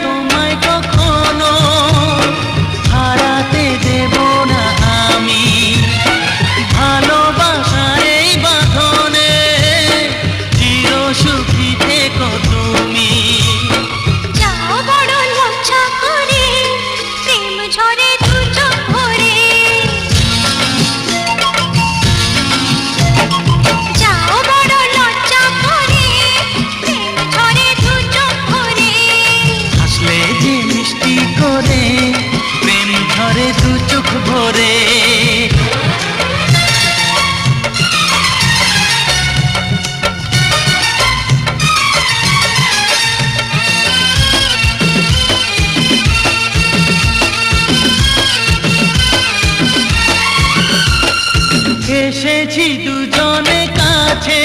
তোমায় কখনো হারাতে দেব না আমি। ভালোবাসার এই বাঁধনে চির সুখী থেকো তুমি। যাও বড় লজ্জা করে, প্রেম ঝরে দু চোখ ভরে। যাও বড় লজ্জা করে, প্রেম ঝরে দু চোখ ভরে। হাসলে যে মিষ্টি করে প্রেম ঝরে দু চোখ ভরে। এসেছি দুজনে কাছে